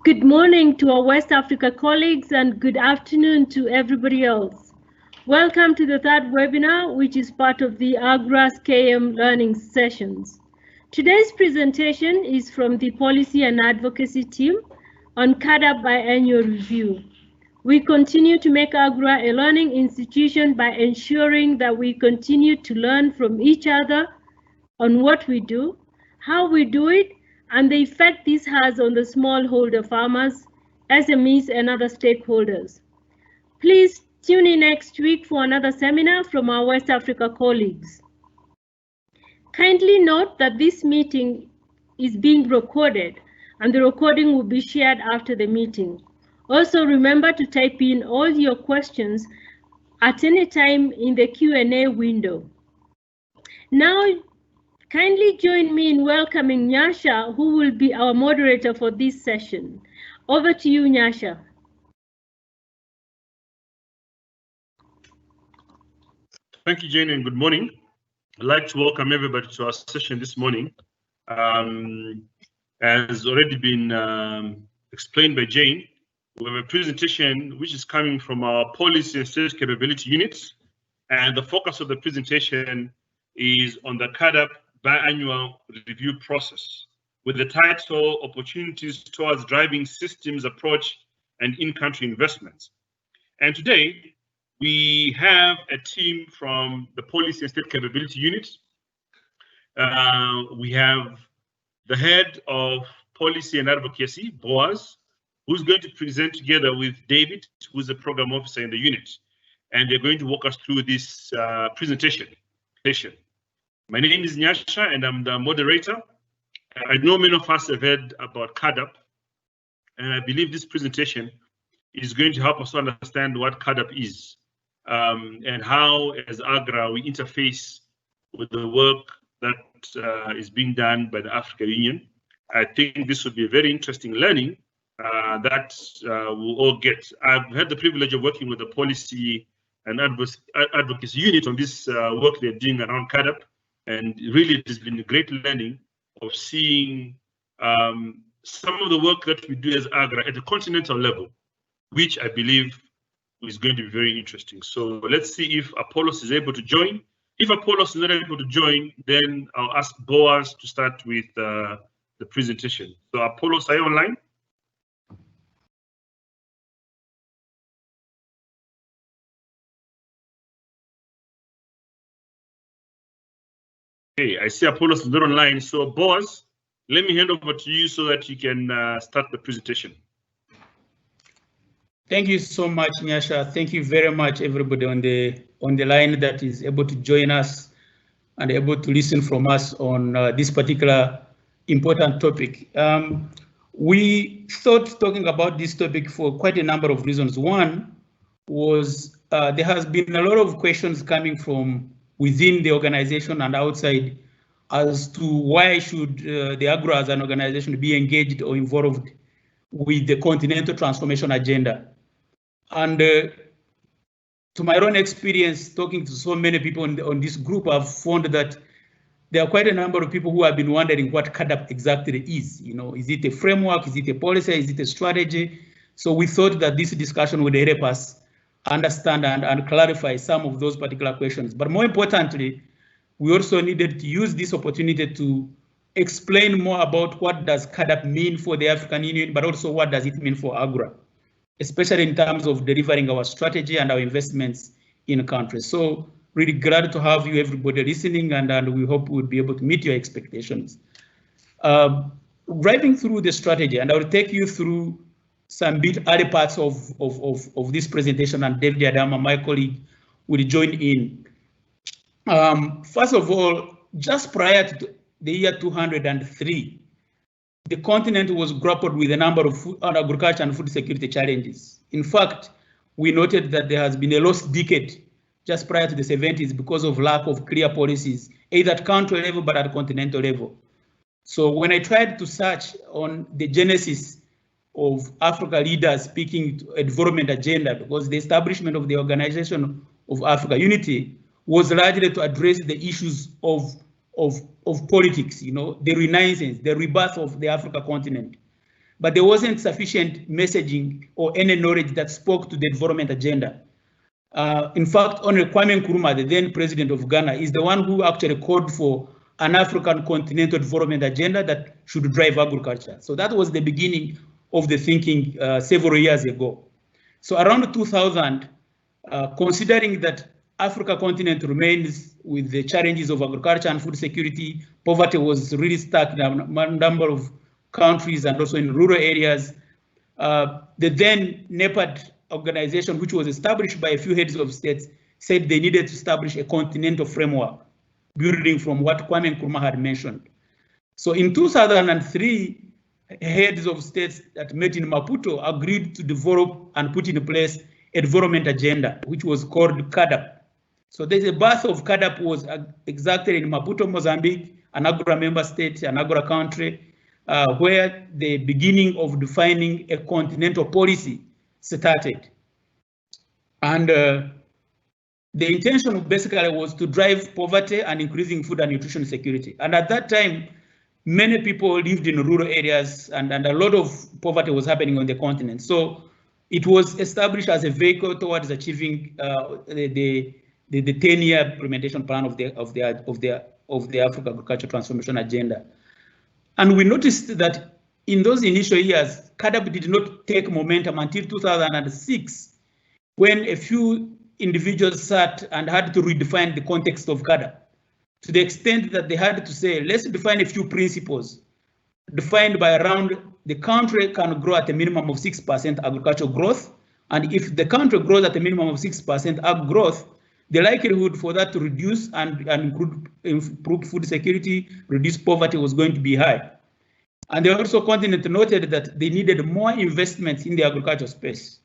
Good morning to our West Africa colleagues and good afternoon to everybody else. Welcome to the third webinar, which is part of the AGRA's KM learning sessions. Today's presentation is from the Policy and Advocacy team on CAADP Biennial Review. We continue to make AGRA a learning institution by ensuring that we continue to learn from each other on what we do, how we do it, and the effect this has on the smallholder farmers, SMEs, and other stakeholders. Please tune in next week for another seminar from our West Africa colleagues. Kindly note that this meeting is being recorded, and the recording will be shared after the meeting. Also, remember to type in all your questions at any time in the Q&A window. Now, kindly join me in welcoming Nyasha, who will be our moderator for this session. Over to you, Nyasha. Thank you, Jane, and good morning. I'd like to welcome everybody to our session this morning. As already been explained by Jane, we have a presentation which is coming from our Policy and State Capability Units, and the focus of the presentation is on the CAADP biannual review process, with the title Opportunities Towards Driving Systems Approach and In-Country Investments. And today, we have a team from the Policy and State Capability Unit. We have the head of Policy and Advocacy, Boaz, who's going to present together with David, who's the program officer in the unit. And they're going to walk us through this presentation. My name is Nyasha, and I'm the moderator. I know many of us have heard about CAADP, and I believe this presentation is going to help us understand what CAADP is and how, as AGRA, we interface with the work that is being done by the African Union. I think this will be a very interesting learning that we'll all get. I've had the privilege of working with the Policy and Advocacy Unit on this work they're doing around CAADP. And really, it has been a great learning of seeing some of the work that we do as AGRA at the continental level, which I believe is going to be very interesting. So let's see if Apollos is able to join. If Apollos is not able to join, then I'll ask Boaz to start with the presentation. So Apollos, are you online? Okay, I see Apollos is not online. So Boaz, let me hand over to you so that you can start the presentation. Thank you so much, Nyasha. Thank you very much, everybody on the line that is able to join us and able to listen from us on this particular important topic. We thought talking about this topic for quite a number of reasons. One was there has been a lot of questions coming from within the organization and outside as to why should the AGRA as an organization be engaged or involved with the continental transformation agenda. And to my own experience, talking to so many people on this group, I've found that there are quite a number of people who have been wondering what CAADP exactly is. You know, is it a framework? Is it a policy? Is it a strategy? So we thought that this discussion would help us understand and clarify some of those particular questions. But more importantly, we also needed to use this opportunity to explain more about what does CAADP mean for the African Union, but also what does it mean for AGRA, especially in terms of delivering our strategy and our investments in countries. So really glad to have you, everybody listening, and we hope we'll be able to meet your expectations. Driving through the strategy, and I will take you through some bit early parts of this presentation, and David Adama, my colleague, will join in. First of all, just prior to the year 203, the continent was grappled with a number of food, agriculture and food security challenges. In fact, we noted that there has been a lost decade just prior to the 70s because of lack of clear policies, either at country level but at continental level. So when I tried to search on the genesis of Africa leaders speaking to a development agenda, because the establishment of the Organization of Africa Unity was largely to address the issues of politics, you know, the renaissance, the rebirth of the Africa continent. but there wasn't sufficient messaging or any knowledge that spoke to the development agenda. In fact, Honorable Kwame Nkrumah, the then president of Ghana, is the one who actually called for an African continental development agenda that should drive agriculture. So that was the beginning of the thinking several years ago. So around 2000, considering that Africa continent remains with the challenges of agriculture and food security, poverty was really stuck in a number of countries and also in rural areas. The then NEPAD organization, which was established by a few heads of states, said they needed to establish a continental framework, building from what Kwame Nkrumah had mentioned. So in 2003, heads of states that met in Maputo agreed to develop and put in place a development agenda, which was called CAADP. So the birth of CAADP was exactly in Maputo, Mozambique, an Agra member state, an Agra country, where the beginning of defining a continental policy started. And the intention basically was to drive poverty and increasing food and nutrition security. And at that time, many people lived in rural areas and a lot of poverty was happening on the continent. So it was established as a vehicle towards achieving the 10-year implementation plan of the Africa Agriculture Transformation Agenda. And we noticed that in those initial years, CAADP did not take momentum until 2006, when a few individuals sat and had to redefine the context of CAADP, to the extent that they had to say, let's define a few principles defined by around the country can grow at a minimum of 6% agricultural growth. And if the country grows at a minimum of 6% ag growth, the likelihood for that to reduce and improve food security, reduce poverty was going to be high. And the also continent noted that they needed more investments in the agriculture space.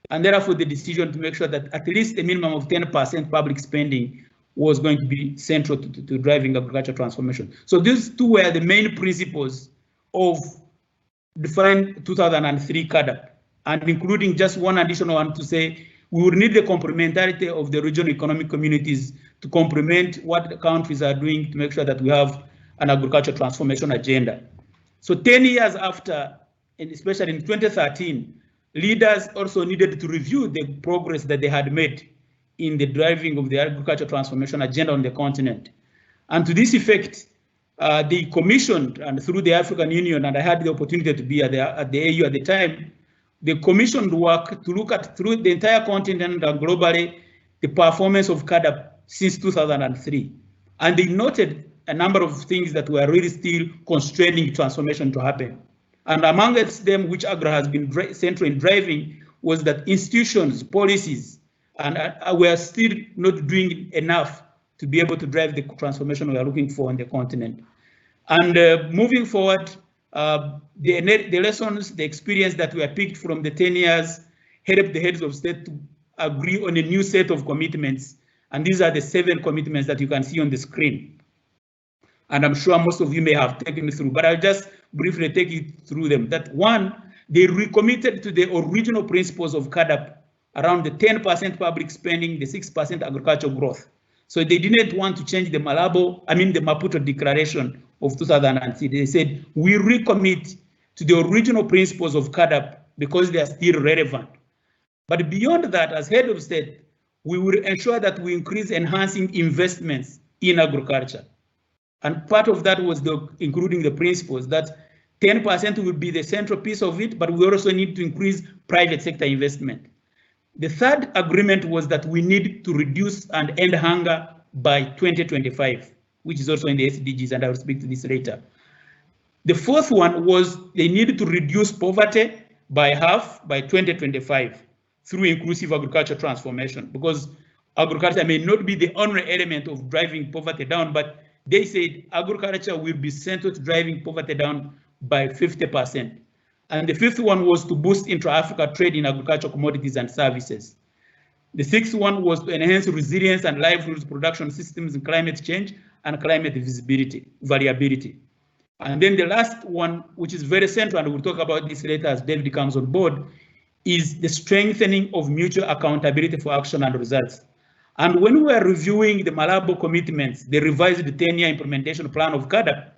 And therefore the decision to make sure that at least a minimum of 10% public spending was going to be central to driving agriculture transformation. So these two were the main principles of defined 2003 CAADP, and including just one additional one to say we would need the complementarity of the regional economic communities to complement what the countries are doing to make sure that we have an agriculture transformation agenda. So 10 years after, and especially in 2013, leaders also needed to review the progress that they had made in the driving of the agriculture transformation agenda on the continent. And to this effect, they commissioned, and through the African Union, and I had the opportunity to be at the AU at the time, they commissioned work to look at through the entire continent and globally the performance of CAADP since 2003. And they noted a number of things that were really still constraining transformation to happen. And amongst them, which AGRA has been central in driving, was that institutions, policies, and were still not doing enough to be able to drive the transformation we are looking for on the continent. And moving forward, the lessons, the experience that were picked from the 10 years helped the heads of state to agree on a new set of commitments. And these are the 7 commitments that you can see on the screen. And I'm sure most of you may have taken it through, but I'll just briefly take you through them. That one, they recommitted to the original principles of CAADP around the 10% public spending, the 6% agricultural growth. So they didn't want to change the Maputo Declaration of 2003. They said, we recommit to the original principles of CAADP because they are still relevant. But beyond that, as head of state, we will ensure that we increase enhancing investments in agriculture. And part of that was including the principles that 10% will be the central piece of it, but we also need to increase private sector investment. The third agreement was that we need to reduce and end hunger by 2025, which is also in the SDGs, and I will speak to this later. The fourth one was they needed to reduce poverty by half by 2025 through inclusive agriculture transformation, because agriculture may not be the only element of driving poverty down, but they said agriculture will be central to driving poverty down by 50%. And the fifth one was to boost intra-Africa trade in agricultural commodities and services. The sixth one was to enhance resilience and livelihoods production systems in climate change and climate variability. And then the last one, which is very central, and we'll talk about this later as David comes on board, is the strengthening of mutual accountability for action and results. And when we were reviewing the Malabo commitments, the revised 10-year implementation plan of CAADP,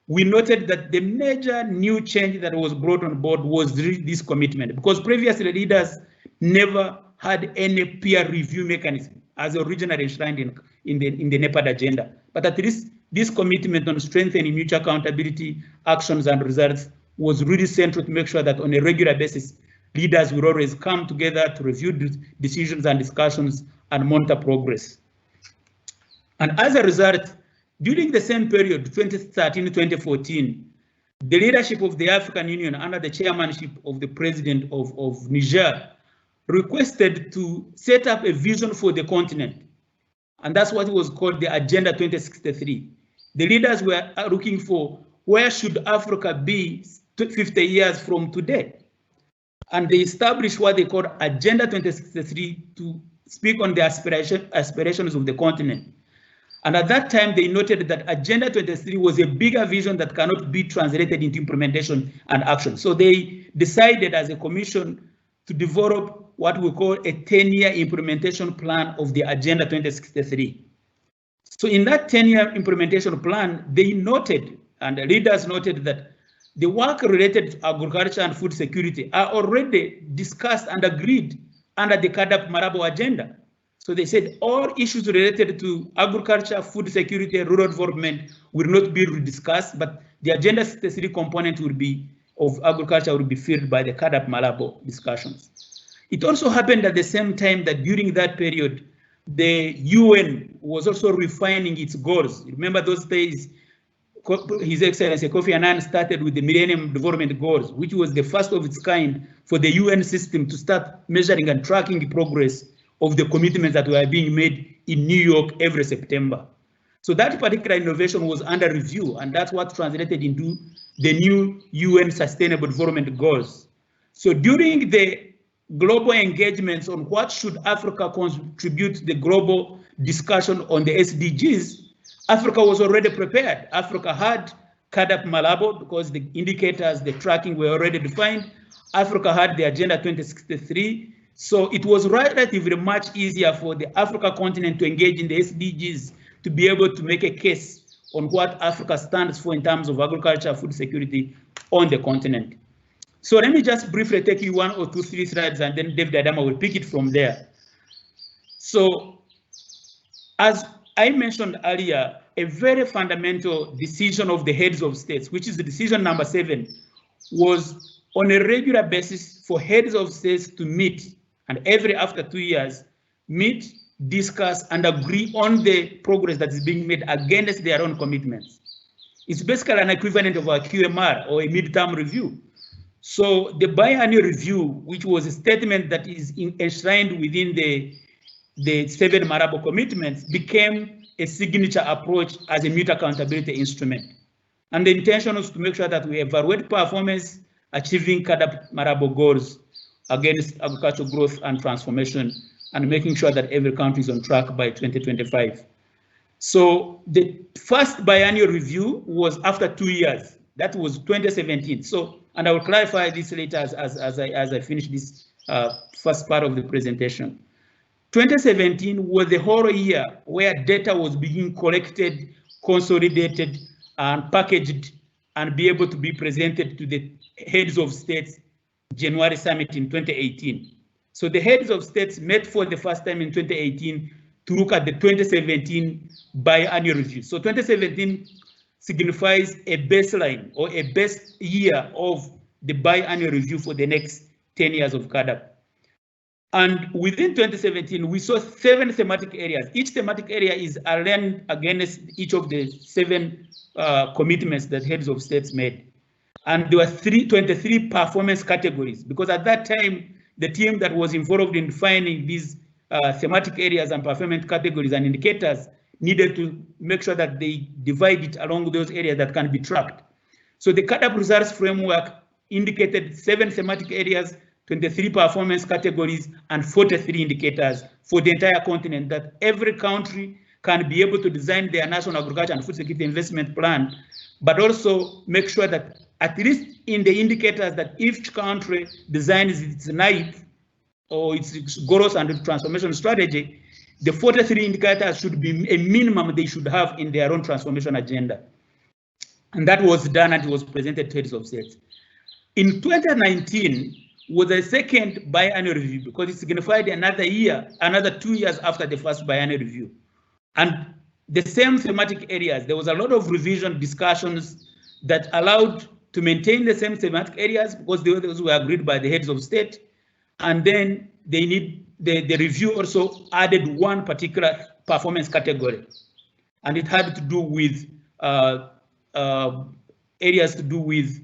we noted that the major new change that was brought on board was this commitment, because previously leaders never had any peer review mechanism as originally enshrined in the NEPAD agenda. But at least this commitment on strengthening mutual accountability, actions and results was really central to make sure that on a regular basis, leaders will always come together to review decisions and discussions and monitor progress. And as a result, during the same period, 2013-2014, the leadership of the African Union under the chairmanship of the president of Niger requested to set up a vision for the continent. And that's what was called the Agenda 2063. The leaders were looking for where should Africa be 50 years from today? And they established what they called Agenda 2063 to speak on the aspirations of the continent. And at that time, they noted that Agenda 2063 was a bigger vision that cannot be translated into implementation and action. So they decided as a commission to develop what we call a 10-year implementation plan of the Agenda 2063. So in that 10-year implementation plan, they noted, and the leaders noted, that the work related to agriculture and food security are already discussed and agreed under the CAADP Malabo agenda. So they said all issues related to agriculture, food security, rural development will not be rediscussed, but the Agenda 63 component will be of agriculture will be filled by the CAADP Malabo discussions. It also happened at the same time that during that period, the UN was also refining its goals. Remember those days, His Excellency Kofi Annan started with the Millennium Development Goals, which was the first of its kind for the UN system to start measuring and tracking the progress of the commitments that were being made in New York every September. So that particular innovation was under review, and that's what translated into the new UN Sustainable Development Goals. So during the global engagements on what should Africa contribute to the global discussion on the SDGs, Africa was already prepared. Africa had CAADP Malabo because the indicators, the tracking were already defined. Africa had the Agenda 2063. So it was relatively much easier for the Africa continent to engage in the SDGs to be able to make a case on what Africa stands for in terms of agriculture, food security on the continent. So let me just briefly take you 1 or 2, 3 slides, and then David Adama will pick it from there. So as I mentioned earlier, a very fundamental decision of the heads of states, which is the decision number 7, was on a regular basis for heads of states to meet, and every after 2 years, meet, discuss, and agree on the progress that is being made against their own commitments. It's basically an equivalent of a QMR or a midterm review. So the biannual review, which was a statement that is enshrined within the 7 Malabo commitments, became a signature approach as a mutual accountability instrument. And the intention was to make sure that we evaluate performance, achieving CAADP Malabo goals against agricultural growth and transformation, and making sure that every country is on track by 2025. So the first biannual review was after 2 years. That was 2017. So, and I will clarify this later as I finish this first part of the presentation. 2017 was the whole year where data was being collected, consolidated, and packaged, and be able to be presented to the heads of states January summit in 2018. So the heads of states met for the first time in 2018 to look at the 2017 biannual review. So 2017 signifies a baseline or a best year of the biannual review for the next 10 years of CAADP. And within 2017, we saw 7 thematic areas. Each thematic area is aligned against each of the 7 commitments that heads of states made. And there were 23 performance categories, because at that time, the team that was involved in defining these thematic areas and performance categories and indicators needed to make sure that they divide it along those areas that can be tracked. So the CAADP results framework indicated 7 thematic areas, 23 performance categories, and 43 indicators for the entire continent, that every country can be able to design their national agriculture and food security investment plan, but also make sure that at least in the indicators that each country designs its NIP or its growth and transformation strategy, the 43 indicators should be a minimum they should have in their own transformation agenda. And that was done and it was presented to heads of state. In 2019 was the second biennial review because it signified another year, another 2 years after the first biennial review. And the same thematic areas, there was a lot of revision discussions that allowed to maintain the same thematic areas because those were agreed by the heads of state. And then they need the review also added one particular performance category. And it had to do with areas to do with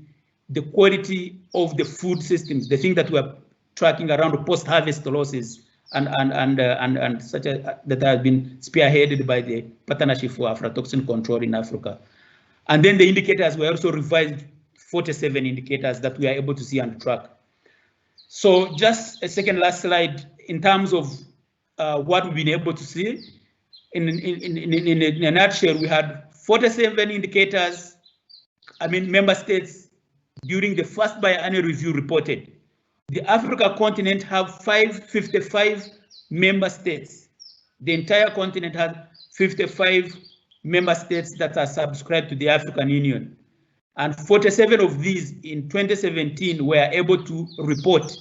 the quality of the food systems, the thing that we're tracking around post-harvest losses and such that have been spearheaded by the Partnership for Aflatoxin Control in Africa. And then the indicators were also revised, 47 indicators that we are able to see and track. So just a second last slide in terms of what we've been able to see. In a nutshell, we had 47 indicators, member states during the first biannual review reported. The Africa continent have 55 member states. The entire continent has 55 member states that are subscribed to the African Union. And 47 of these in 2017 were able to report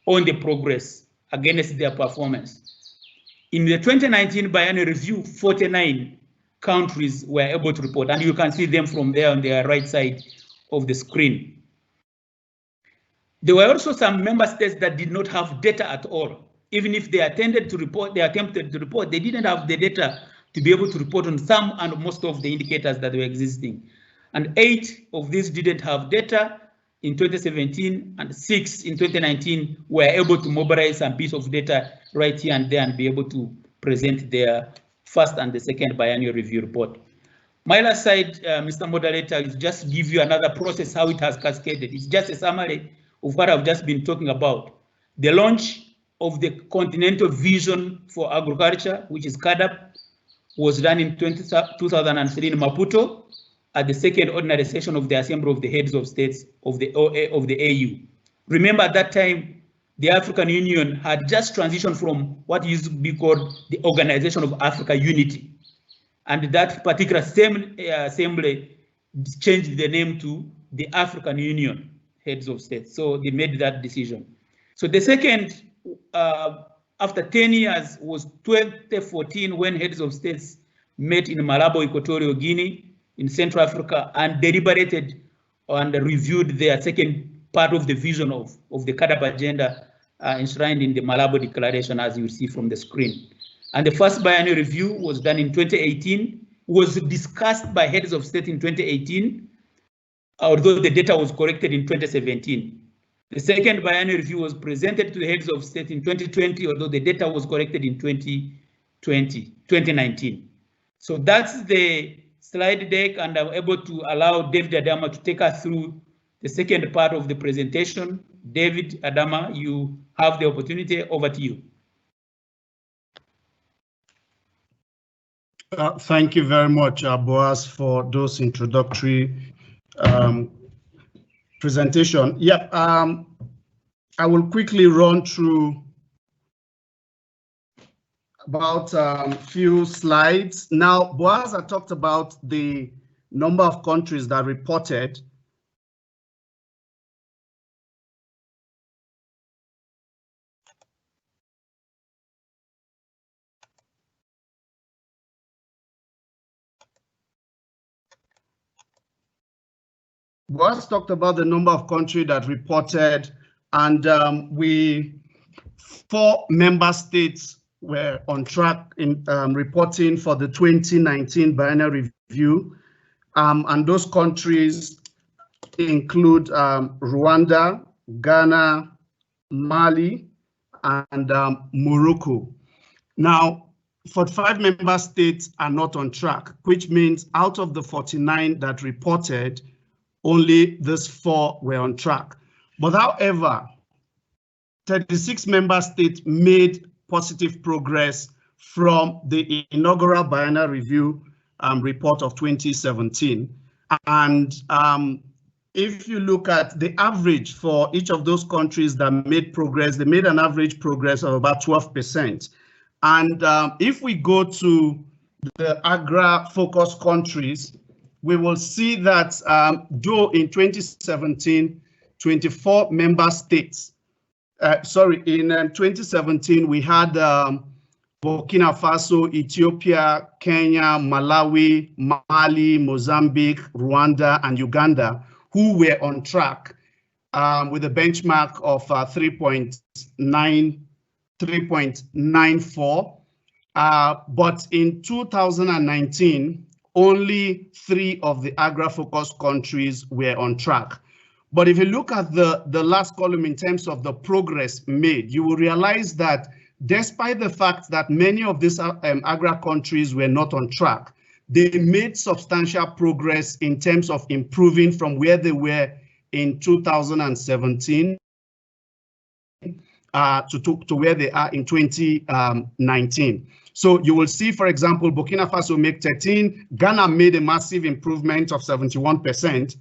on the progress against their performance. In the 2019 biannual review, 49 countries were able to report, and you can see them from there on the right side of the screen. There were also some member states that did not have data at all. Even if they attempted to report, they didn't have the data to be able to report on some and most of the indicators that were existing. And 8 of these didn't have data in 2017, and 6 in 2019 were able to mobilize some piece of data right here and there and be able to present their first and the second biannual review report. My last slide, Mr. Moderator, is just give you another process, how it has cascaded. It's just a summary of what I've just been talking about. The launch of the Continental Vision for Agriculture, which is CAADP, was done in 2003 in Maputo at the second ordinary session of the Assembly of the Heads of States of the AU. Remember at that time, the African Union had just transitioned from what used to be called the Organization of Africa Unity. And that particular assembly changed the name to the African Union Heads of States. So they made that decision. So the second, after 10 years, was 2014 when Heads of States met in Malabo, Equatorial Guinea, in Central Africa, and deliberated and reviewed their second part of the vision of the CAADP agenda enshrined in the Malabo Declaration, as you see from the screen. And the first biannual review was done in 2018, was discussed by heads of state in 2018, although the data was corrected in 2017. The second biannual review was presented to the heads of state in 2020, although the data was corrected in 2019. So that's the slide deck, and I'm able to allow David Adama to take us through the second part of the presentation. David Adama, you have the opportunity. Over to you. Thank you very much, Boaz, for those introductory presentation. Yep, I will quickly run through about a few slides. Now, Boaz had talked about the number of countries that reported. Boaz talked about the number of countries that reported, and 4 member states were on track in reporting for the 2019 biennial review, and those countries include Rwanda, Ghana, Mali, and Morocco. Now, 45 member states are not on track, which means out of the 49 that reported, only these 4 were on track. But however, 36 member states made positive progress from the inaugural biennial review report of 2017. And if you look at the average for each of those countries that made progress, they made an average progress of about 12%. And if we go to the AGRA focus countries, we will see that though in 2017, 24 member states, in 2017, we had Burkina Faso, Ethiopia, Kenya, Malawi, Mali, Mozambique, Rwanda, and Uganda, who were on track with a benchmark of 3.94. But in 2019, only 3 of the AGRA-focused countries were on track. But if you look at the last column in terms of the progress made, you will realize that despite the fact that many of these AGRA countries were not on track, they made substantial progress in terms of improving from where they were in 2017 to where they are in 2019. So you will see, for example, Burkina Faso made 13, Ghana made a massive improvement of 71%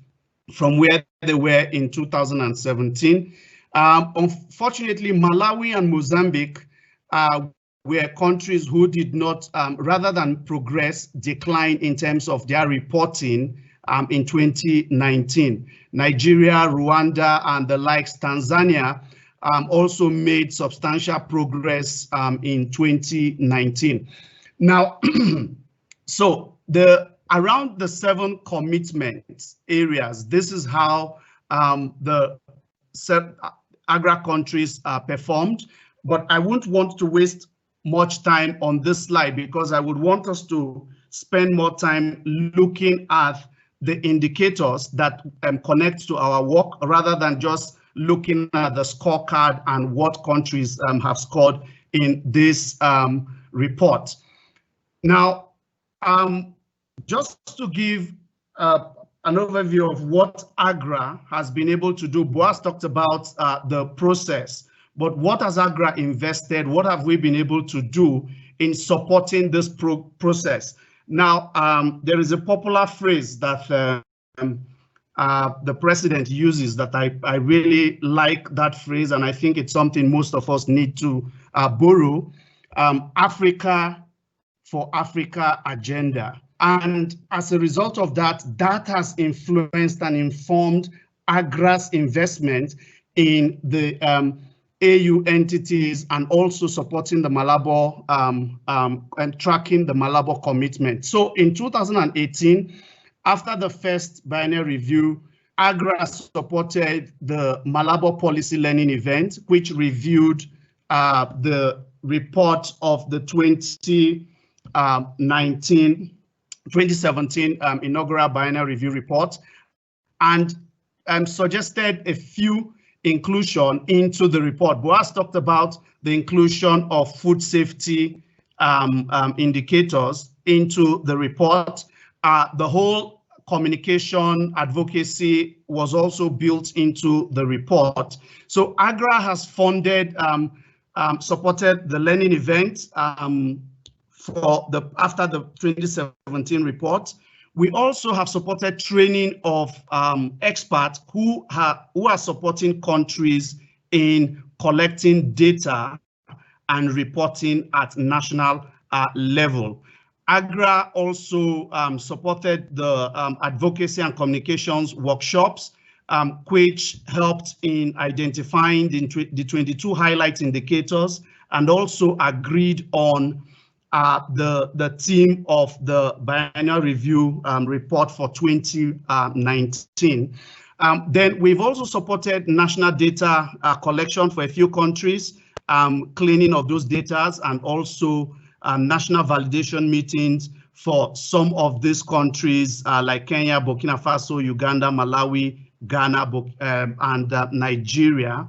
from where they were in 2017. Unfortunately, Malawi and Mozambique were countries who did not, rather than progress, decline in terms of their reporting in 2019. Nigeria, Rwanda, and the likes, Tanzania, also made substantial progress in 2019. Now, so around the 7 commitment areas, this is how the AGRA countries performed. But I wouldn't want to waste much time on this slide because I would want us to spend more time looking at the indicators that connect to our work rather than just looking at the scorecard and what countries have scored in this report. Now, just to give an overview of what AGRA has been able to do, Boaz talked about the process, but what has AGRA invested? What have we been able to do in supporting this process? Now, there is a popular phrase that the president uses that I really like that phrase, and I think it's something most of us need to borrow, Africa for Africa agenda. And as a result of that, that has influenced and informed AGRA's investment in the AU entities and also supporting the Malabo and tracking the Malabo commitment. So in 2018, after the first biennial review, AGRA supported the Malabo policy learning event, which reviewed the report of the 2017 inaugural biennial review report and suggested a few inclusion into the report. Boaz talked about the inclusion of food safety indicators into the report. The whole communication advocacy was also built into the report. So AGRA has funded, supported the learning event after the 2017 report. We also have supported training of experts who are supporting countries in collecting data and reporting at national level. AGRA also supported the advocacy and communications workshops, which helped in identifying the 22 highlight indicators and also agreed on the theme of the biennial review report for 2019. Then we've also supported national data collection for a few countries, cleaning of those data, and also national validation meetings for some of these countries like Kenya, Burkina Faso, Uganda, Malawi, Ghana, and Nigeria.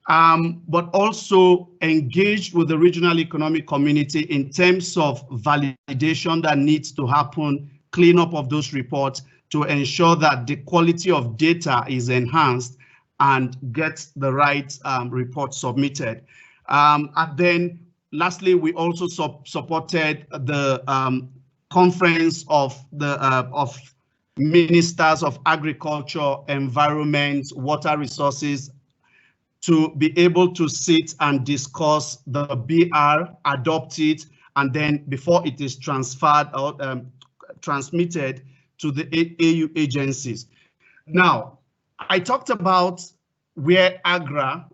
But also engaged with the regional economic community in terms of validation that needs to happen, cleanup of those reports to ensure that the quality of data is enhanced and gets the right report submitted. And then lastly, we also supported the conference of ministers of agriculture, environment, water resources, to be able to sit and discuss the BR, adopt it, and then before it is transferred or transmitted to the AU agencies. Now, I talked about where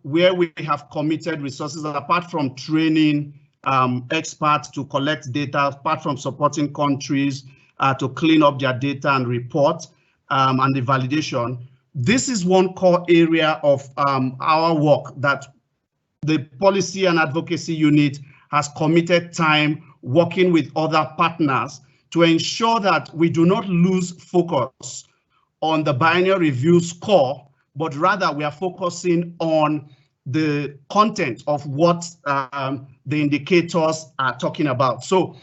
we have committed resources apart from training experts to collect data, apart from supporting countries to clean up their data and report and the validation. This is one core area of our work that the Policy and Advocacy Unit has committed time working with other partners to ensure that we do not lose focus on the biennial review score, but rather we are focusing on the content of what the indicators are talking about. So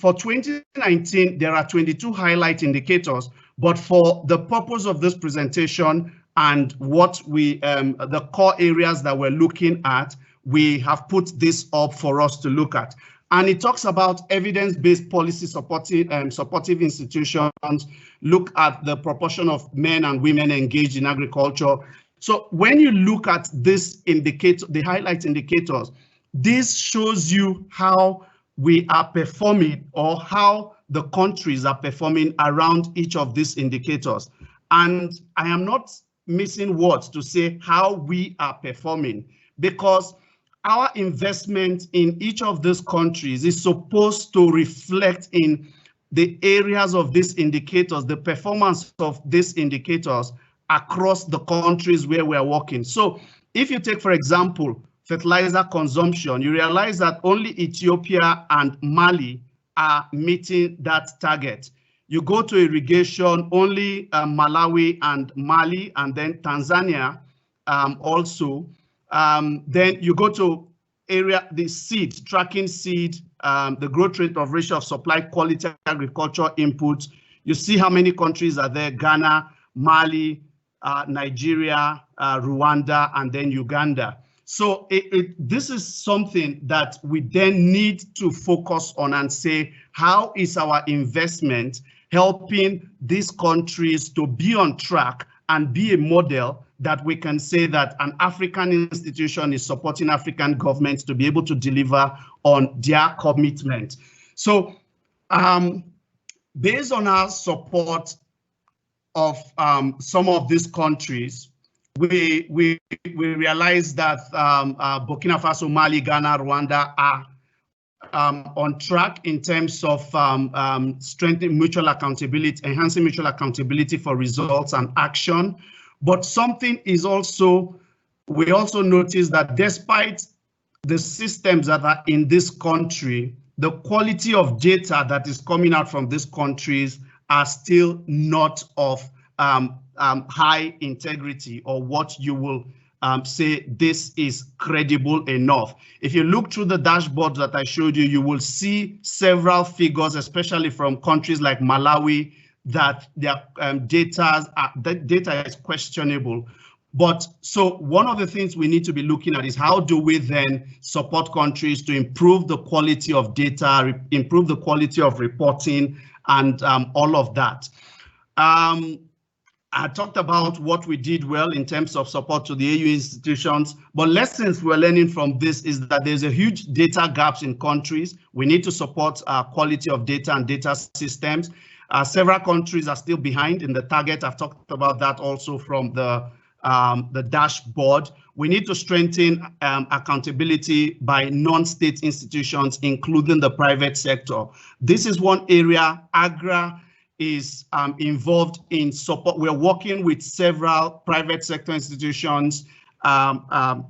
for 2019, there are 22 highlight indicators, but for the purpose of this presentation and what the core areas that we're looking at, we have put this up for us to look at. And it talks about evidence-based policy supportive institutions, look at the proportion of men and women engaged in agriculture. So when you look at this indicator, the highlight indicators, this shows you how we are performing or how the countries are performing around each of these indicators. And I am not missing words to say how we are performing, because our investment in each of these countries is supposed to reflect in the areas of these indicators, the performance of these indicators across the countries where we are working. So if you take, for example, fertilizer consumption, you realize that only Ethiopia and Mali are meeting that target. You go to irrigation, only Malawi and Mali, and then Tanzania also. Then you go to the seed, tracking seed, the growth rate of ratio of supply quality agriculture inputs. You see how many countries are there: Ghana, Mali, Nigeria, Rwanda, and then Uganda. So this is something that we then need to focus on and say, how is our investment helping these countries to be on track and be a model that we can say that an African institution is supporting African governments to be able to deliver on their commitment. So based on our support of some of these countries, we realize that Burkina Faso, Mali, Ghana, Rwanda are on track in terms of strengthening mutual accountability, enhancing mutual accountability for results and action. But something is also, we also notice that despite the systems that are in this country, the quality of data that is coming out from these countries are still not of high integrity, or what you will say this is credible enough. If you look through the dashboard that I showed you, you will see several figures, especially from countries like Malawi, that their data is questionable. But so one of the things we need to be looking at is how do we then support countries to improve the quality of data, improve the quality of reporting, and all of that. I talked about what we did well in terms of support to the AU institutions, but lessons we're learning from this is that there's a huge data gaps in countries. We need to support quality of data and data systems. Several countries are still behind in the target. I've talked about that also from the dashboard. We need to strengthen accountability by non-state institutions, including the private sector. This is one area AGRA is involved in support. We're working with several private sector institutions and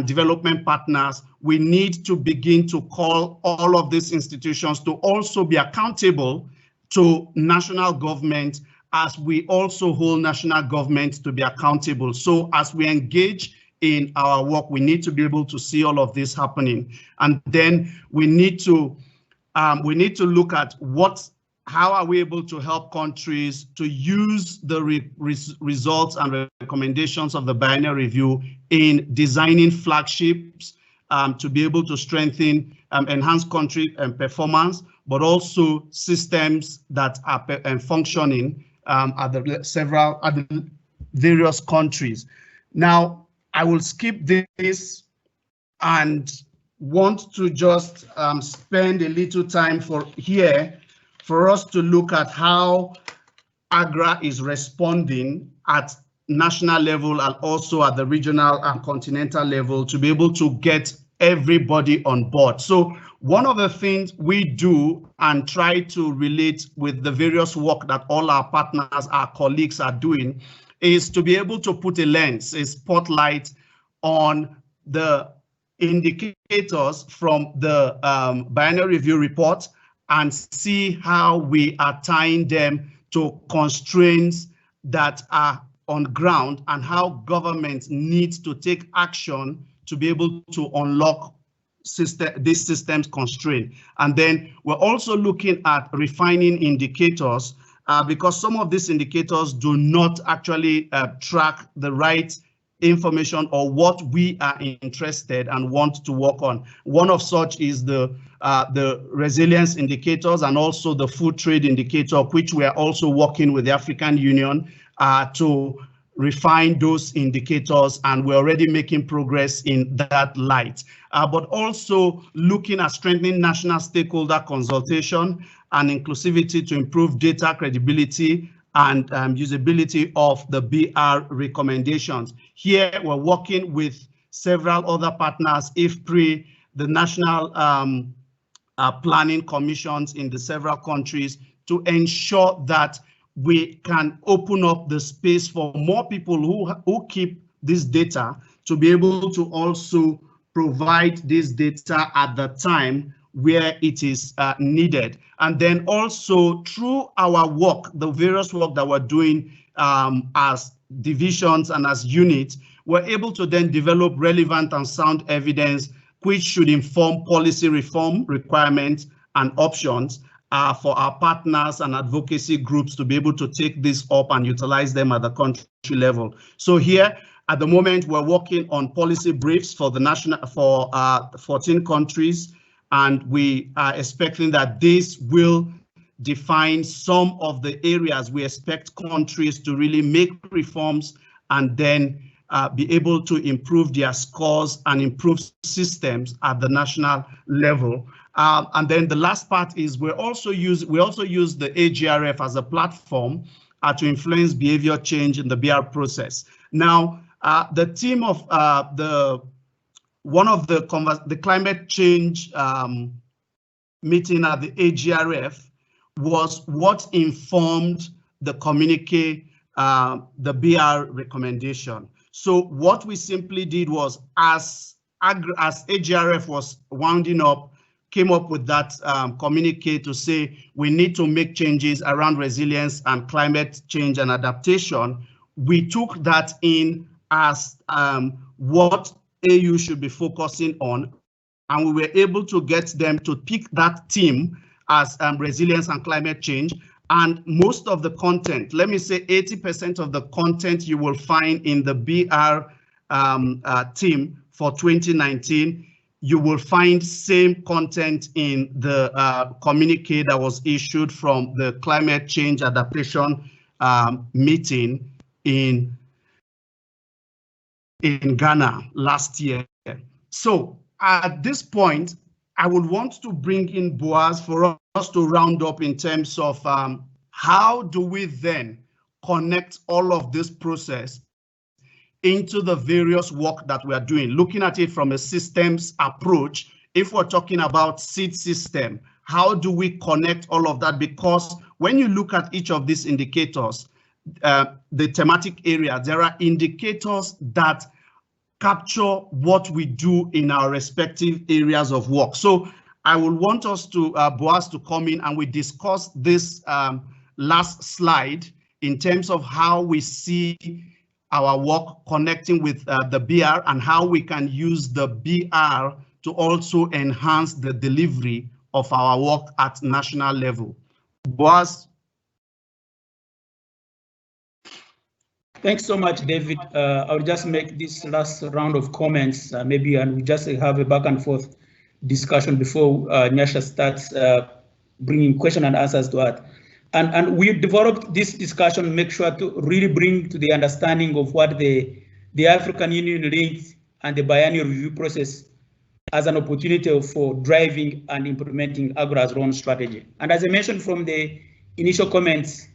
development partners. We need to begin to call all of these institutions to also be accountable to national government, as we also hold national government to be accountable. So as we engage in our work, we need to be able to see all of this happening. And then we need to look at how are we able to help countries to use the results and recommendations of the biennial review in designing flagships to be able to strengthen, enhance country performance, but also systems that are functioning at the various countries. Now, I will skip this and want to just spend a little time for us to look at how AGRA is responding at national level and also at the regional and continental level to be able to get everybody on board. So one of the things we do and try to relate with the various work that all our partners, our colleagues are doing is to be able to put a lens, a spotlight on the indicators from the biennial review report and see how we are tying them to constraints that are on ground and how government needs to take action to be able to unlock these systems constraint. And then we're also looking at refining indicators because some of these indicators do not actually track the right information or what we are interested and want to work on. One of such is the resilience indicators and also the food trade indicator, which we are also working with the African Union to refine those indicators, and we're already making progress in that light. But also looking at strengthening national stakeholder consultation and inclusivity to improve data credibility and usability of the BR recommendations. Here, we're working with several other partners, IFPRI, the national planning commissions in the several countries, to ensure that we can open up the space for more people who keep this data to be able to also provide this data at the time where it is needed. And then also through our work, the various work that we're doing as divisions and as units, we're able to then develop relevant and sound evidence which should inform policy reform requirements and options for our partners and advocacy groups to be able to take this up and utilize them at the country level. So here, at the moment, we're working on policy briefs for the national 14 countries, and we are expecting that this will define some of the areas we expect countries to really make reforms and then be able to improve their scores and improve systems at the national level. And then the last part is we also use the AGRF as a platform to influence behavior change in the BR process. Now, the team of one of the climate change meeting at the AGRF was what informed the communique, the BR recommendation. So what we simply did was, as AGRF was winding up, came up with that communique to say we need to make changes around resilience and climate change and adaptation. We took that in as what AU should be focusing on, and we were able to get them to pick that theme as resilience and climate change. And most of the content, let me say 80% of the content you will find in the BR theme for 2019, you will find same content in the communique that was issued from the climate change adaptation meeting in Ghana last year. So at this point, I would want to bring in Boaz for us to round up in terms of how do we then connect all of this process into the various work that we are doing, looking at it from a systems approach. If we're talking about seed system, how do we connect all of that? Because when you look at each of these indicators, the thematic area, there are indicators that capture what we do in our respective areas of work. So I will want us to, Boaz, to come in and we discuss this last slide in terms of how we see our work connecting with the BR and how we can use the BR to also enhance the delivery of our work at national level. Boaz. Thanks so much, David. I'll just make this last round of comments, maybe, and we just have a back and forth discussion before Nyasha starts bringing question and answers to that. And we developed this discussion, make sure to really bring to the understanding of what the African Union linked and the biennial review process as an opportunity for driving and implementing AGRA's own strategy. And as I mentioned from the initial comments,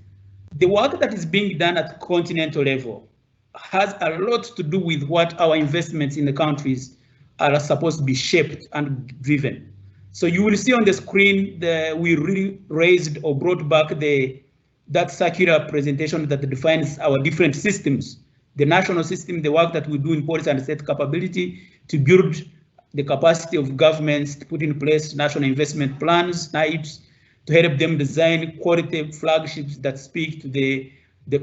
the work that is being done at continental level has a lot to do with what our investments in the countries are supposed to be shaped and driven. So you will see on the screen that we really raised or brought back that circular presentation that defines our different systems. The national system, the work that we do in policy and state capability to build the capacity of governments to put in place national investment plans, NIPs, to help them design quality flagships that speak to the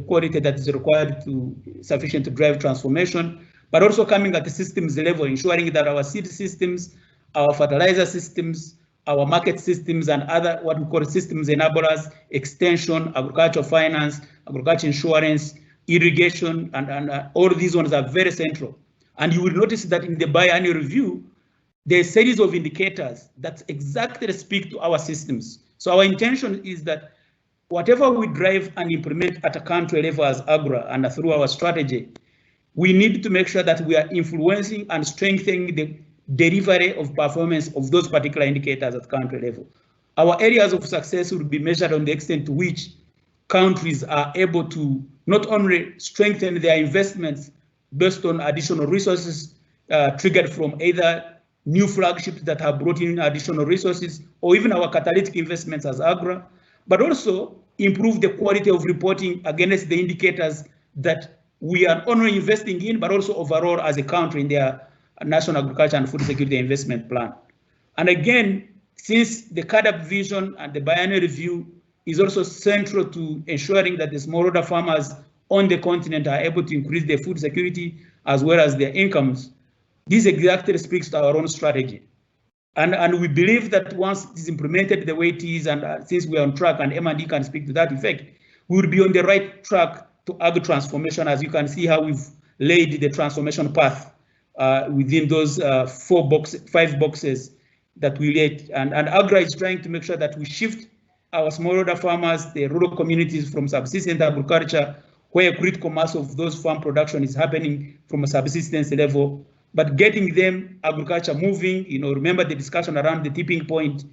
quality that is required to sufficient to drive transformation, but also coming at the systems level, ensuring that our seed systems, our fertilizer systems, our market systems, and other what we call systems enablers, extension, agricultural finance, agriculture insurance, irrigation, and all these ones are very central. And you will notice that in the biannual review, there are a series of indicators that exactly speak to our systems. So our intention is that whatever we drive and implement at a country level as AGRA and through our strategy, we need to make sure that we are influencing and strengthening the delivery of performance of those particular indicators at country level. Our areas of success will be measured on the extent to which countries are able to not only strengthen their investments based on additional resources triggered from either new flagships that have brought in additional resources or even our catalytic investments as AGRA, but also improve the quality of reporting against the indicators that we are not only investing in, but also overall as a country in their National Agriculture and Food Security Investment Plan. And again, since the CAADP vision and the biennial review is also central to ensuring that the smallholder farmers on the continent are able to increase their food security as well as their incomes, this exactly speaks to our own strategy. And we believe that once it is implemented the way it is, and since we are on track and M&D can speak to that effect, we will be on the right track to agri transformation, as you can see how we've laid the transformation path within those 5 boxes that we laid. And AGRA is trying to make sure that we shift our smallholder farmers, the rural communities, from subsistence agriculture, where a critical mass of those farm production is happening from a subsistence level, but getting them agriculture moving. Remember the discussion around the tipping point.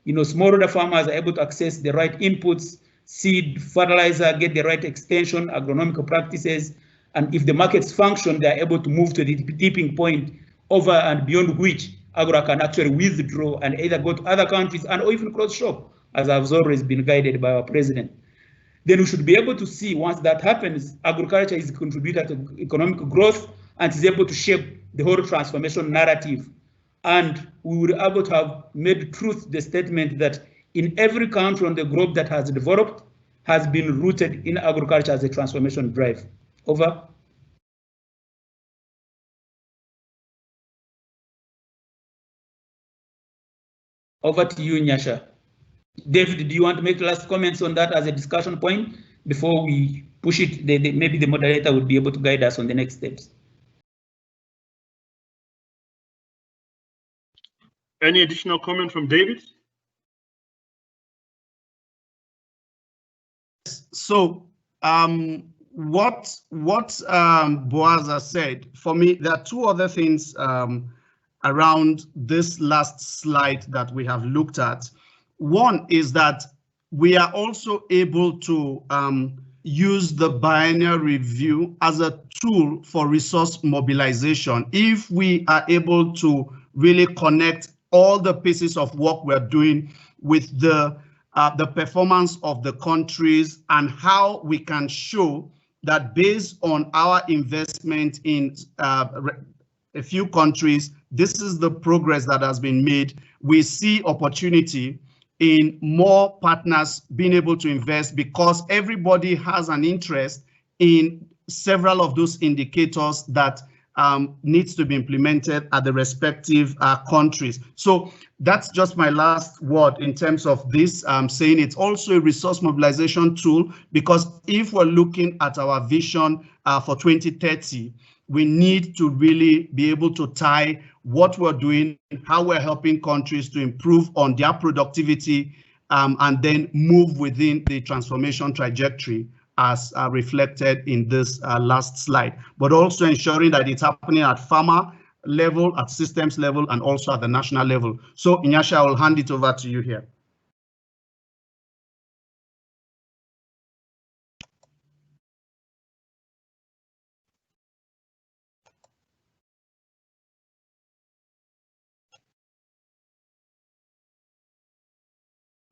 Smallholder farmers are able to access the right inputs, seed, fertilizer, get the right extension, agronomical practices, and if the markets function, they are able to move to the tipping point over and beyond which AGRA can actually withdraw and either go to other countries and or even cross-shop, as I've always been guided by our president. Then we should be able to see, once that happens, agriculture is a contributor to economic growth and is able to shape the whole transformation narrative. And we will be able to have made truth the statement that in every country on the globe that has developed has been rooted in agriculture as a transformation drive. Over. Over to you, Nyasha. David, do you want to make last comments on that as a discussion point before we push it? Maybe the moderator would be able to guide us on the next steps. Any additional comment from David? So what Boaz has said, for me, there are 2 other things around this last slide that we have looked at. One is that we are also able to use the biennial review as a tool for resource mobilization. If we are able to really connect all the pieces of work we're doing with the performance of the countries and how we can show that based on our investment in a few countries, this is the progress that has been made. We see opportunity in more partners being able to invest because everybody has an interest in several of those indicators that needs to be implemented at the respective countries. So that's just my last word in terms of this, saying it's also a resource mobilization tool, because if we're looking at our vision for 2030, we need to really be able to tie what we're doing, how we're helping countries to improve on their productivity, and then move within the transformation trajectory as reflected in this last slide, but also ensuring that it's happening at farmer level, at systems level, and also at the national level. So Nyasha, I will hand it over to you here.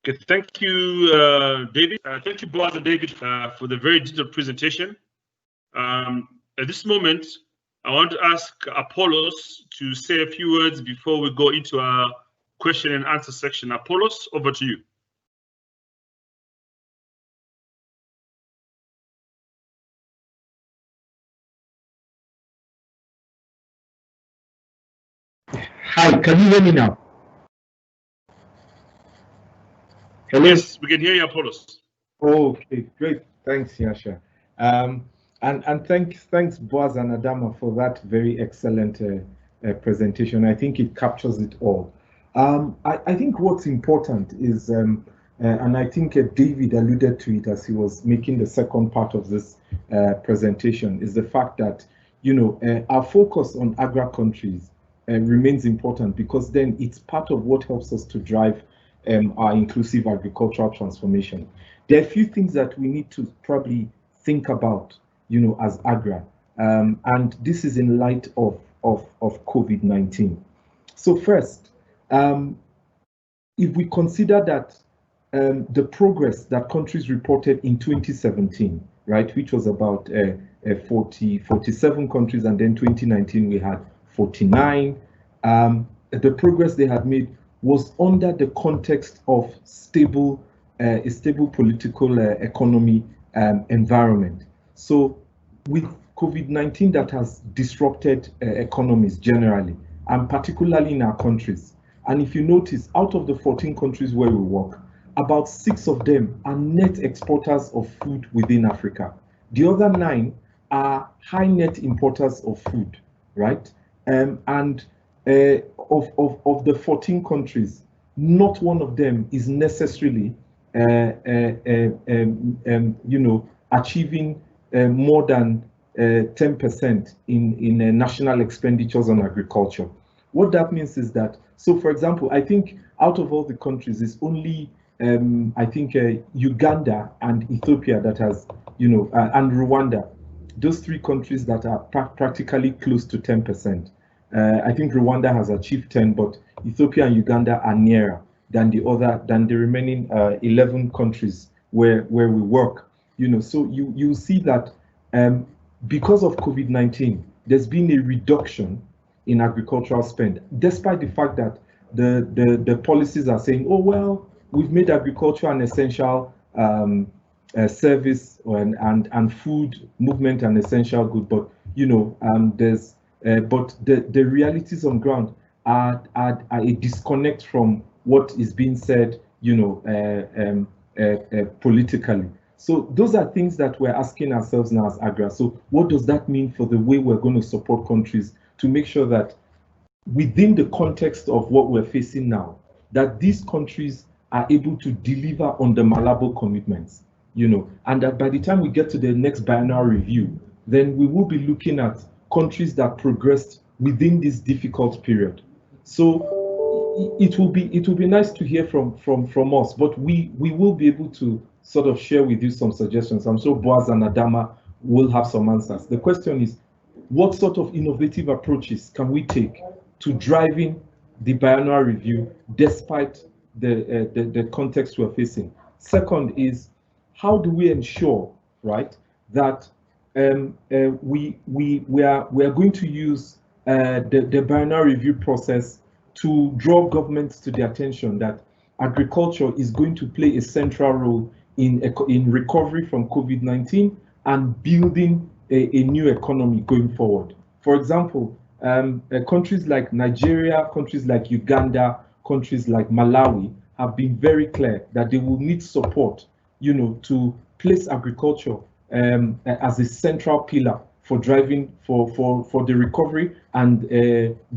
Okay, thank you, David. Thank you, Boaz and David, for the very detailed presentation. At this moment, I want to ask Apollos to say a few words before we go into our question and answer section. Apollos, over to you. Hi, can you hear me now? Hello? Yes, we can hear you, Apollos. Okay, great. Thanks, Yasha. And thanks, Boaz and Adama, for that very excellent presentation. I think it captures it all. I think what's important is, and I think David alluded to it as he was making the second part of this presentation, is the fact that, you know, our focus on agri countries remains important, because then it's part of what helps us to drive our inclusive agricultural transformation. There are a few things that we need to probably think about, you know, as AGRA, and this is in light of COVID-19. So first, if we consider that the progress that countries reported in 2017, right, which was about 47 countries, and then 2019 we had 49, the progress they had made was under the context of a stable political economy environment. So with COVID-19 that has disrupted economies generally, and particularly in our countries, and if you notice, out of the 14 countries where we work, about 6 of them are net exporters of food within Africa. The other 9 are high net importers of food, right? And of the 14 countries, not one of them is necessarily, you know, achieving more than 10% in national expenditures on agriculture. What that means is that, so for example, I think out of all the countries, it's only I think Uganda and Ethiopia that has, you know, and Rwanda, those 3 countries that are practically close to 10%. I think Rwanda has achieved 10, but Ethiopia and Uganda are nearer than the remaining 11 countries where we work. You know, so you see that because of COVID-19, there's been a reduction in agricultural spend, despite the fact that the policies are saying, oh well, we've made agriculture an essential service, and food movement an essential good. But you know, but the realities on ground are a disconnect from what is being said, you know, politically. So those are things that we're asking ourselves now as AGRA. So what does that mean for the way we're going to support countries to make sure that within the context of what we're facing now, that these countries are able to deliver on the Malabo commitments, you know, and that by the time we get to the next biennial review, then we will be looking at countries that progressed within this difficult period. So it will be nice to hear from us, but we will be able to sort of share with you some suggestions. I'm sure Boaz and Adama will have some answers. The question is, what sort of innovative approaches can we take to driving the biennial review despite the context we're facing? Second is, how do we ensure, right, that we are going to use the biennial review process to draw governments to the attention that agriculture is going to play a central role in recovery from COVID-19 and building a new economy going forward. For example, countries like Nigeria, countries like Uganda, countries like Malawi have been very clear that they will need support, you know, to place agriculture as a central pillar for driving for the recovery and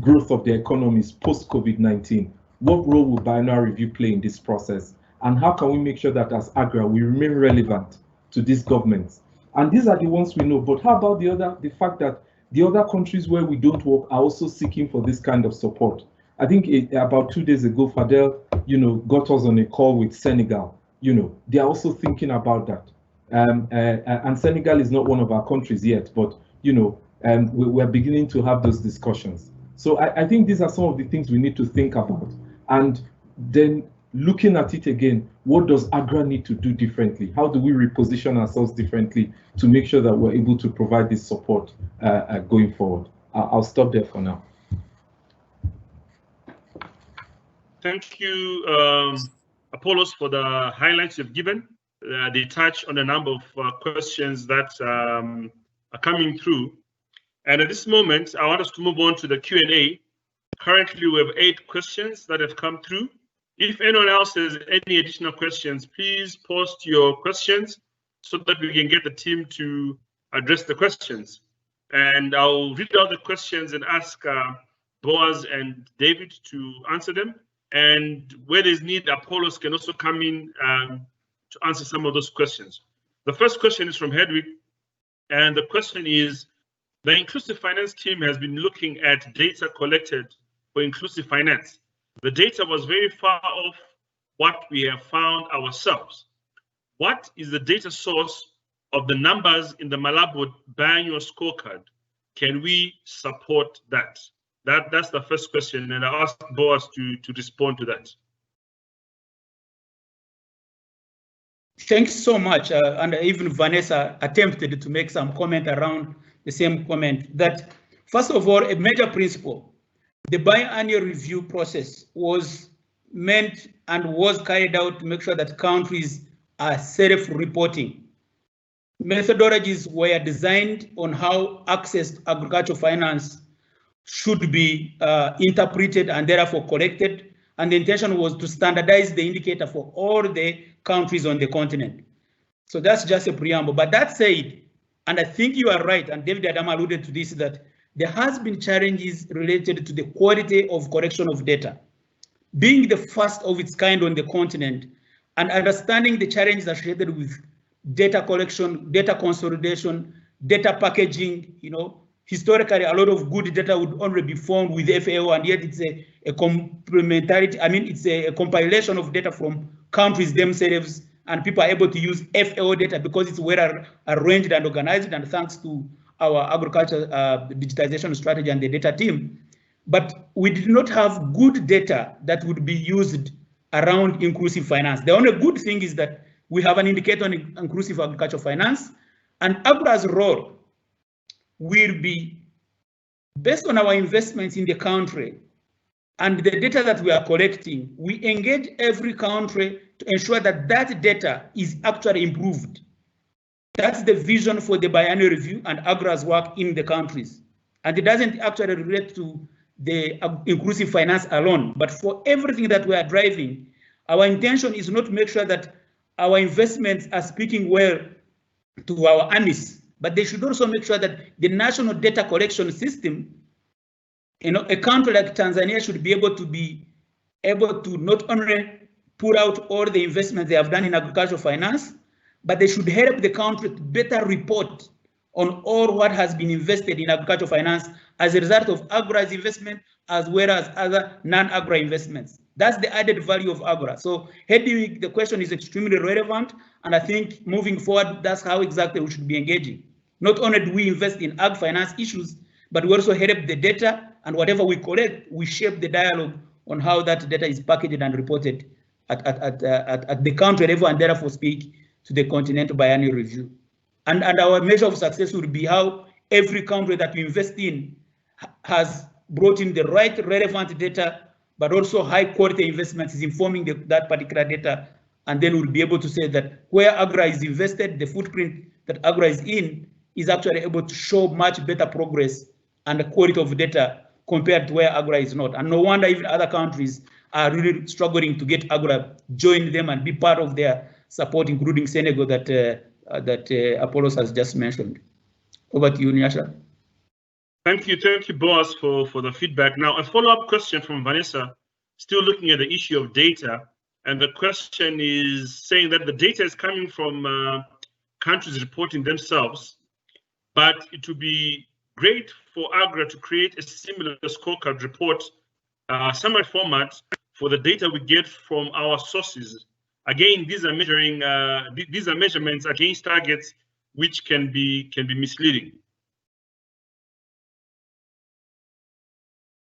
growth of the economies post COVID-19. What role will biennial review play in this process? And how can we make sure that as AGRA we remain relevant to these governments? And these are the ones we know. But how about the fact that the other countries where we don't work are also seeking for this kind of support? I think about 2 days ago, Fadel, you know, got us on a call with Senegal. You know, they are also thinking about that. And Senegal is not one of our countries yet, but you know, we're beginning to have those discussions. So I think these are some of the things we need to think about. And then looking at it again, what does AGRA need to do differently? How do we reposition ourselves differently to make sure that we're able to provide this support going forward? I'll stop there for now. Thank you, Apollos, for the highlights you've given. They touch on a number of questions that are coming through. And at this moment, I want us to move on to the Q&A. Currently, we have 8 questions that have come through. If anyone else has any additional questions, please post your questions so that we can get the team to address the questions. And I'll read out the questions and ask Boaz and David to answer them. And where there's need, Apollos can also come in to answer some of those questions. The first question is from Hedwig, and the question is, the inclusive finance team has been looking at data collected for inclusive finance. The data was very far off what we have found ourselves. What is the data source of the numbers in the Malabo biannual scorecard? Can we support that? That's the first question, and I asked Boaz to respond to that. Thanks so much. And even Vanessa attempted to make some comment around the same comment that, first of all, a major principle, the biannual review process was meant and was carried out to make sure that countries are self-reporting. Methodologies were designed on how access to agricultural finance should be interpreted and therefore collected. And the intention was to standardize the indicator for all the countries on the continent. So that's just a preamble. But that said, and I think you are right, and David Adam alluded to this, that there has been challenges related to the quality of collection of data. Being the first of its kind on the continent and understanding the challenges associated with data collection, data consolidation, data packaging, historically, a lot of good data would only be found with FAO, and yet it's a complementarity. I mean, it's a compilation of data from countries themselves, and people are able to use FAO data because it's well arranged and organized, and thanks to our agriculture digitization strategy and the data team. But we did not have good data that would be used around inclusive finance. The only good thing is that we have an indicator on inclusive agricultural finance, and AGRA's role will be based on our investments in the country and the data that we are collecting. We engage every country to ensure that that data is actually improved. That's the vision for the biennial review and AGRA's work in the countries. And it doesn't actually relate to the inclusive finance alone, but for everything that we are driving, our intention is not to make sure that our investments are speaking well to our AMIS, but they should also make sure that the national data collection system, a country like Tanzania should be able to not only put out all the investments they have done in agricultural finance, but they should help the country to better report on all what has been invested in agricultural finance as a result of AGRA's investment, as well as other non-AGRA investments. That's the added value of AGRA. So Hedwig, the question is extremely relevant, and I think moving forward, that's how exactly we should be engaging. Not only do we invest in ag finance issues, but we also help the data, and whatever we collect, we shape the dialogue on how that data is packaged and reported at the country level, and therefore speak to the continental biennial review. And our measure of success would be how every country that we invest in has brought in the right relevant data, but also high quality investments is informing that particular data. And then we'll be able to say that where AGRA is invested, the footprint that AGRA is in is actually able to show much better progress and the quality of data compared to where AGRA is not. And no wonder even other countries are really struggling to get AGRA join them and be part of their support, including Senegal that Apollos has just mentioned. Over to you, Nyasha. Thank you, Boaz, for the feedback. Now, a follow-up question from Vanessa, still looking at the issue of data, and the question is saying that the data is coming from countries reporting themselves, but it would be great for AGRA to create a similar scorecard report, summary format for the data we get from our sources. Again, these are measurements against targets, which can be misleading.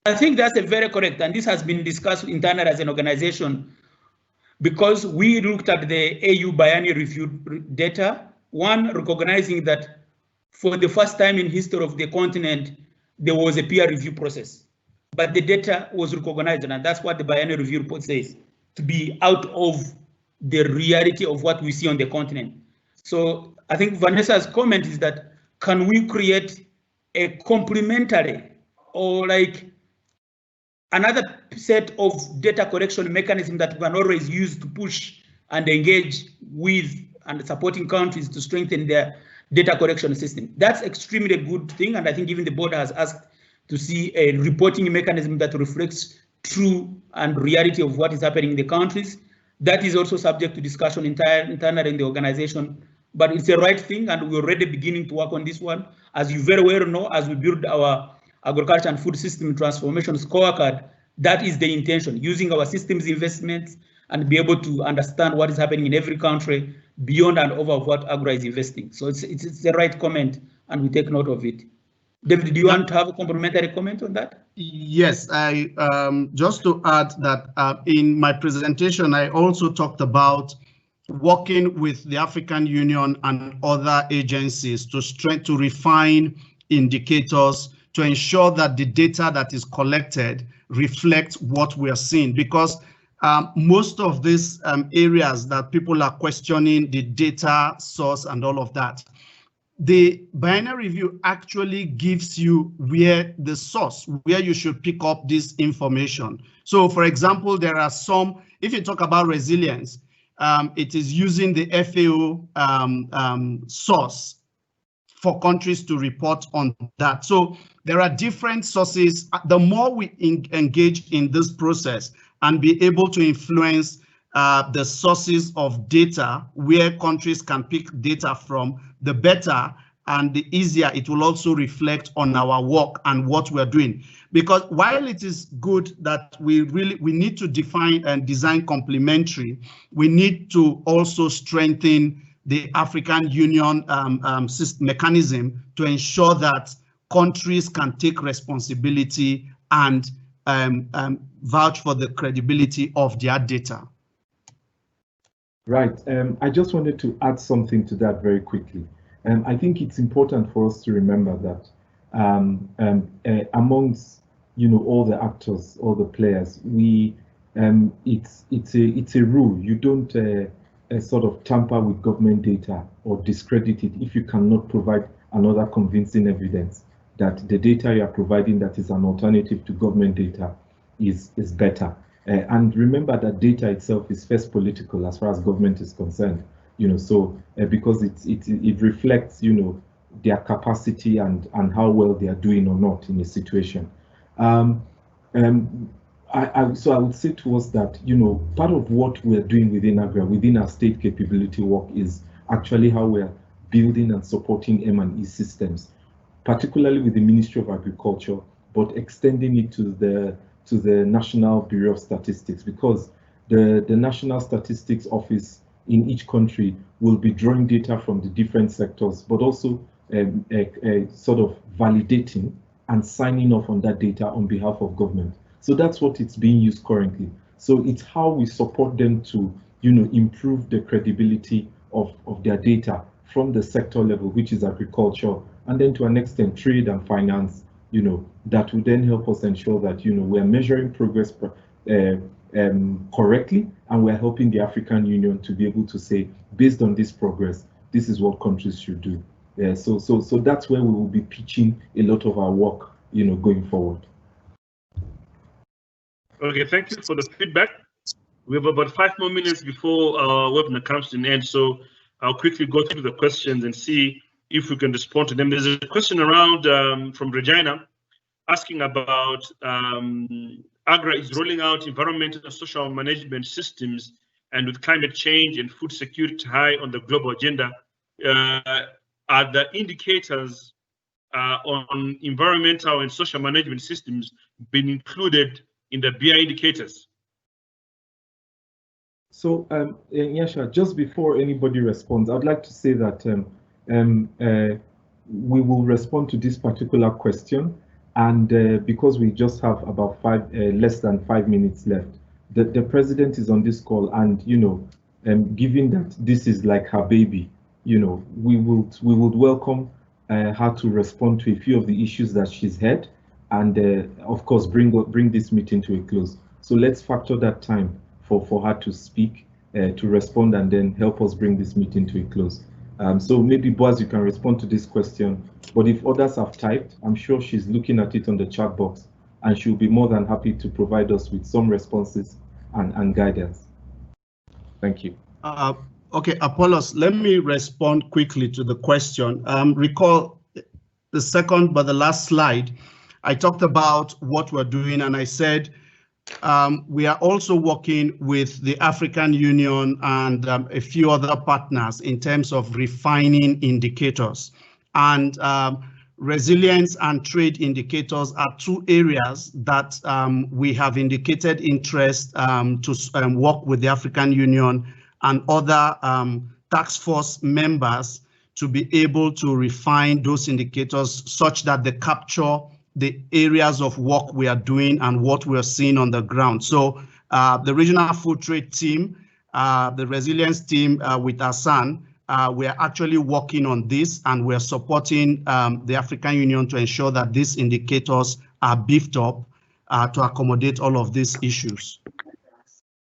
I think that's a very correct, and this has been discussed internally as an organization. because we looked at the AU biennial review data, one, recognizing that for the first time in history of the continent, there was a peer review process, but the data was recognized, and that's what the biennial review report says, to be out of the reality of what we see on the continent. So I think Vanessa's comment is that, can we create a complementary or like another set of data collection mechanism that we can always use to push and engage with and supporting countries to strengthen their data collection system? That's extremely good thing, and I think even the board has asked to see a reporting mechanism that reflects true and reality of what is happening in the countries. That is also subject to discussion internally in the organization, but it's the right thing, and we're already beginning to work on this one. As you very well know, as we build our agriculture and food system transformation scorecard, that is the intention, using our systems investments and be able to understand what is happening in every country beyond and over what Agra is investing. So it's the right comment, and we take note of it. David, do you want to have a complementary comment on that? Yes, I just to add that in my presentation, I also talked about working with the African Union and other agencies to refine indicators to ensure that the data that is collected reflects what we are seeing, because most of these areas that people are questioning the data source and all of that, the biennial review actually gives you where the source, where you should pick up this information. So for example, there are some, if you talk about resilience, it is using the FAO source for countries to report on that. So there are different sources. The more we engage in this process and be able to influence the sources of data where countries can pick data from, the better and the easier it will also reflect on our work and what we're doing. Because while it is good that we need to define and design complementary, we need to also strengthen the African Union mechanism to ensure that countries can take responsibility and vouch for the credibility of their data. Right. I just wanted to add something to that very quickly. I think it's important for us to remember that amongst all the actors, all the players, it's a rule. You don't sort of tamper with government data or discredit it if you cannot provide another convincing evidence that the data you are providing that is an alternative to government data is better. And remember that data itself is first political as far as government is concerned, because it reflects, their capacity and how well they are doing or not in a situation. So I would say to us that, part of what we're doing within Agra, within our state capability work, is actually how we're building and supporting M&E systems, particularly with the Ministry of Agriculture, but extending it to the National Bureau of Statistics, because the National Statistics Office in each country will be drawing data from the different sectors, but also sort of validating and signing off on that data on behalf of government. So that's what it's being used currently. So it's how we support them to, improve the credibility of their data from the sector level, which is agriculture, and then to an extent trade and finance, that will then help us ensure that, we are measuring progress correctly, and we're helping the African Union to be able to say, based on this progress, this is what countries should do. So that's where we will be pitching a lot of our work, going forward. Okay, thank you for the feedback. We have about 5 more minutes before our webinar comes to an end, so I'll quickly go through the questions and see if we can respond to them. There's a question around from Regina asking about Agra is rolling out environmental and social management systems, and with climate change and food security high on the global agenda, are the indicators on environmental and social management systems been included in the BI indicators? So, Yasha, just before anybody responds, I'd like to say that we will respond to this particular question, and because we just have about less than 5 minutes left, the president is on this call, and given that this is like her baby, we would welcome her to respond to a few of the issues that she's had, and of course bring this meeting to a close. So let's factor that time for her to speak, to respond, and then help us bring this meeting to a close. So maybe Boaz, you can respond to this question, but if others have typed, I'm sure she's looking at it on the chat box, and she'll be more than happy to provide us with some responses and guidance. Thank you. Okay, Apollos, let me respond quickly to the question. Recall the second but the last slide, I talked about what we're doing, and I said we are also working with the African Union and a few other partners in terms of refining indicators. And resilience and trade indicators are two areas that we have indicated interest to work with the African Union and other task force members to be able to refine those indicators such that they capture the areas of work we are doing and what we are seeing on the ground. So the regional food trade team, the resilience team with Hassan, we are actually working on this, and we're supporting the African Union to ensure that these indicators are beefed up to accommodate all of these issues.